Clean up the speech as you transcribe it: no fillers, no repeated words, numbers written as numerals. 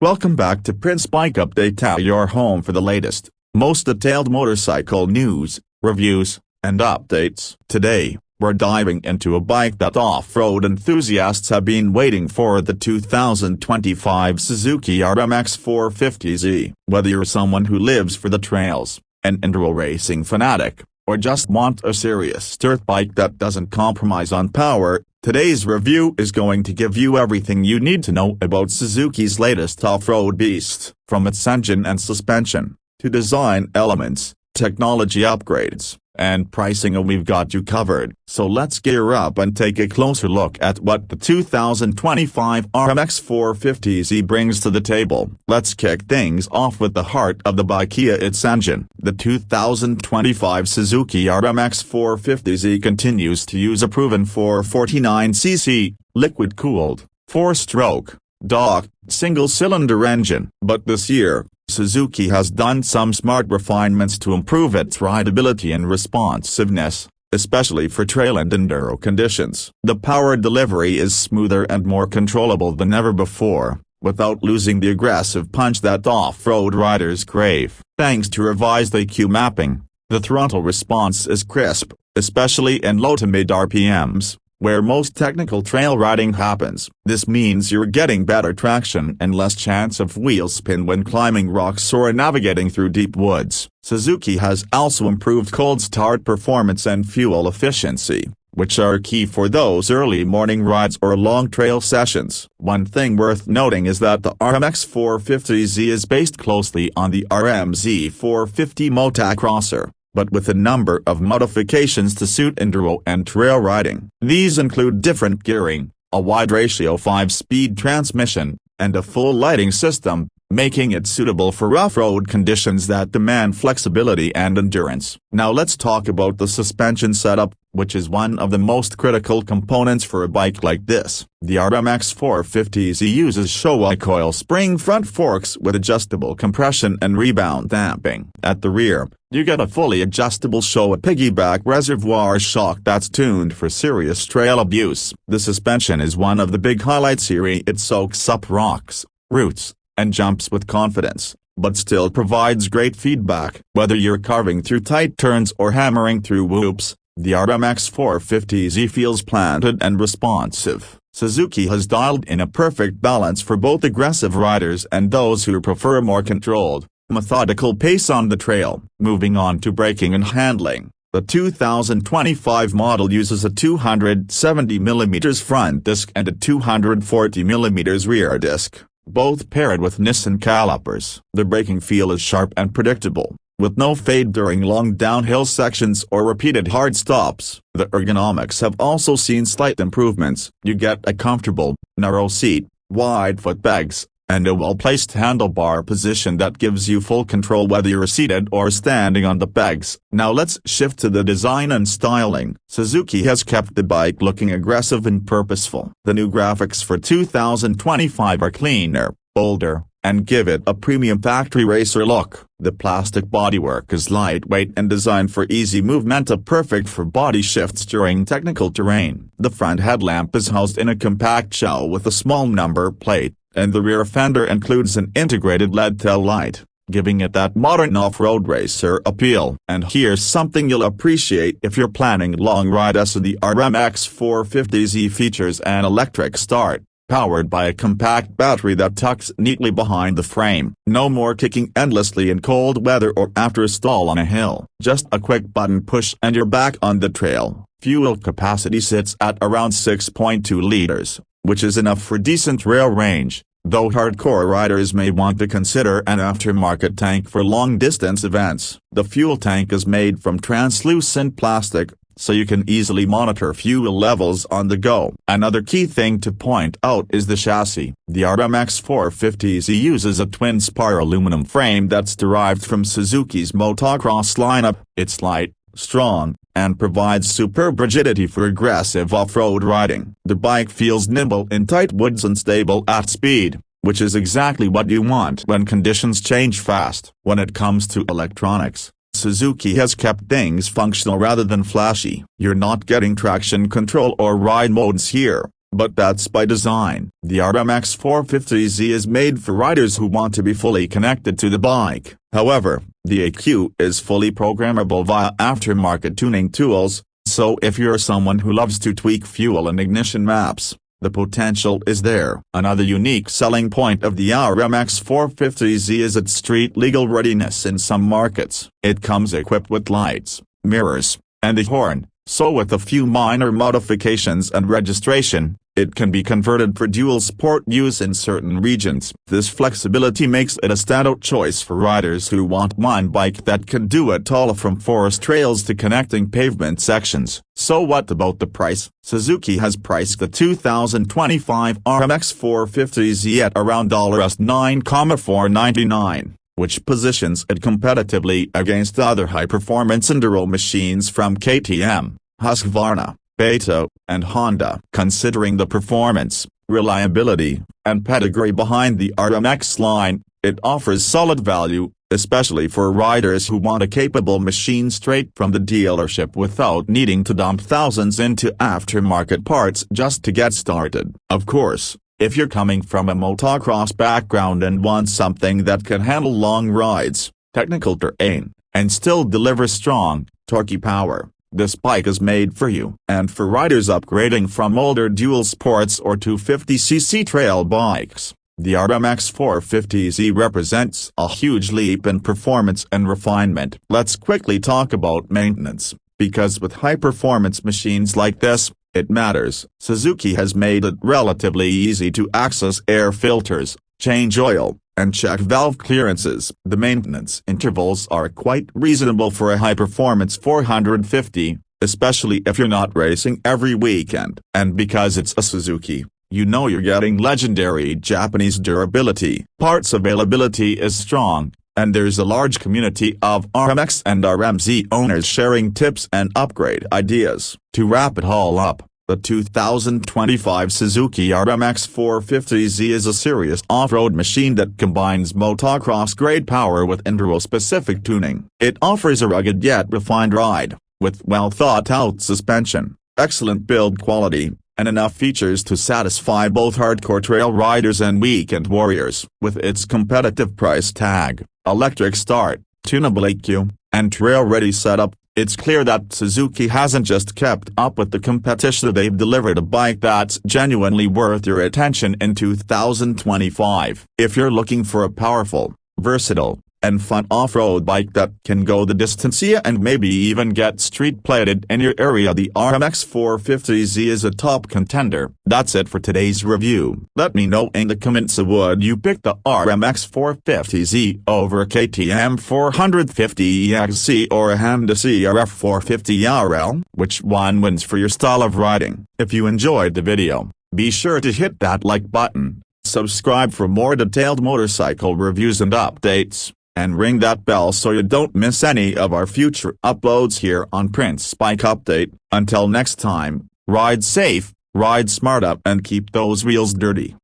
Welcome back to Prince Bike Update, your home for the latest, most detailed motorcycle news, reviews, and updates. Today, we're diving into a bike that off-road enthusiasts have been waiting for, the 2025 Suzuki RMX 450Z. Whether you're someone who lives for the trails, an enduro racing fanatic, or just want a serious dirt bike that doesn't compromise on power, today's review is going to give you everything you need to know about Suzuki's latest off-road beast. From its engine and suspension, to design elements, technology upgrades, and pricing, we've got you covered. So let's gear up and take a closer look at what the 2025 RMX 450Z brings to the table. Let's kick things off with the heart of the bike, its engine. The 2025 Suzuki RMX 450Z continues to use a proven 449cc, liquid-cooled, 4-stroke, DOHC, single-cylinder engine. But this year, Suzuki has done some smart refinements to improve its rideability and responsiveness, especially for trail and enduro conditions. The power delivery is smoother and more controllable than ever before, without losing the aggressive punch that off-road riders crave. Thanks to revised EQ mapping, the throttle response is crisp, especially in low to mid RPMs, where most technical trail riding happens. This means you're getting better traction and less chance of wheel spin when climbing rocks or navigating through deep woods. Suzuki has also improved cold start performance and fuel efficiency, which are key for those early morning rides or long trail sessions. One thing worth noting is that the RMX 450Z is based closely on the RMZ 450 motocrosser, but with a number of modifications to suit enduro and trail riding. These include different gearing, a wide ratio 5-speed transmission, and a full lighting system, making it suitable for off-road conditions that demand flexibility and endurance. Now let's talk about the suspension setup, which is one of the most critical components for a bike like this. The RMX 450Z uses Showa coil spring front forks with adjustable compression and rebound damping. At the rear, you get a fully adjustable Showa piggyback reservoir shock that's tuned for serious trail abuse. The suspension is one of the big highlights here. It soaks up rocks, roots, and jumps with confidence, but still provides great feedback. Whether you're carving through tight turns or hammering through whoops, the RMX 450Z feels planted and responsive. Suzuki has dialed in a perfect balance for both aggressive riders and those who prefer a more controlled, methodical pace on the trail. Moving on to braking and handling, the 2025 model uses a 270mm front disc and a 240mm rear disc, both paired with Nissan calipers. The braking feel is sharp and predictable, with no fade during long downhill sections or repeated hard stops. The ergonomics have also seen slight improvements. You get a comfortable, narrow seat, wide footpegs, and a well-placed handlebar position that gives you full control whether you're seated or standing on the pegs. Now let's shift to the design and styling. Suzuki has kept the bike looking aggressive and purposeful. The new graphics for 2025 are cleaner, bolder, and give it a premium factory racer look. The plastic bodywork is lightweight and designed for easy movement, perfect for body shifts during technical terrain. The front headlamp is housed in a compact shell with a small number plate, and the rear fender includes an integrated LED tail light, giving it that modern off-road racer appeal. And here's something you'll appreciate if you're planning long rides. The RMX 450Z features an electric start, powered by a compact battery that tucks neatly behind the frame. No more kicking endlessly in cold weather or after a stall on a hill. Just a quick button push and you're back on the trail. Fuel capacity sits at around 6.2 liters, which is enough for decent rail range, though hardcore riders may want to consider an aftermarket tank for long-distance events. The fuel tank is made from translucent plastic, so you can easily monitor fuel levels on the go. Another key thing to point out is the chassis. The RMX 450Z uses a twin-spar aluminum frame that's derived from Suzuki's motocross lineup. It's light, strong, and provides superb rigidity for aggressive off-road riding. The bike feels nimble in tight woods and stable at speed, which is exactly what you want when conditions change fast. When it comes to electronics, Suzuki has kept things functional rather than flashy. You're not getting traction control or ride modes here, but that's by design. The RMX 450Z is made for riders who want to be fully connected to the bike. However, the ECU is fully programmable via aftermarket tuning tools, so if you're someone who loves to tweak fuel and ignition maps, the potential is there. Another unique selling point of the RMX 450Z is its street-legal readiness in some markets. It comes equipped with lights, mirrors, and a horn, so with a few minor modifications and registration, it can be converted for dual sport use in certain regions. This flexibility makes it a standout choice for riders who want one bike that can do it all from forest trails to connecting pavement sections. So what about the price? Suzuki has priced the 2025 RMX 450Z at around $9,499, which positions it competitively against other high-performance enduro machines from KTM, Husqvarna, Beta, and Honda. Considering the performance, reliability, and pedigree behind the RMX line, it offers solid value, especially for riders who want a capable machine straight from the dealership without needing to dump thousands into aftermarket parts just to get started. Of course, if you're coming from a motocross background and want something that can handle long rides, technical terrain, and still deliver strong, torquey power, this bike is made for you. And for riders upgrading from older dual sports or 250cc trail bikes, the RMX 450Z represents a huge leap in performance and refinement. Let's quickly talk about maintenance, because with high-performance machines like this, it matters. Suzuki has made it relatively easy to access air filters, change oil, and check valve clearances. The maintenance intervals are quite reasonable for a high-performance 450, especially if you're not racing every weekend. And because it's a Suzuki, you know you're getting legendary Japanese durability. Parts availability is strong, and there's a large community of RMX and RMZ owners sharing tips and upgrade ideas. To wrap it all up, the 2025 Suzuki RMX 450Z is a serious off-road machine that combines motocross-grade power with enduro-specific tuning. It offers a rugged yet refined ride, with well-thought-out suspension, excellent build quality, and enough features to satisfy both hardcore trail riders and weekend warriors. With its competitive price tag, electric start, tunable ECU, and trail-ready setup, it's clear that Suzuki hasn't just kept up with the competition, they've delivered a bike that's genuinely worth your attention in 2025. If you're looking for a powerful, versatile, and fun off-road bike that can go the distance and maybe even get street-plated in your area, the RMX 450Z is a top contender. That's it for today's review. Let me know in the comments, would you pick the RMX 450Z over KTM 450EXC or a Honda CRF 450RL? Which one wins for your style of riding? If you enjoyed the video, be sure to hit that like button, subscribe for more detailed motorcycle reviews and updates, and ring that bell so you don't miss any of our future uploads here on Prince Bike Update. Until next time, ride safe, ride smart up, and keep those wheels dirty.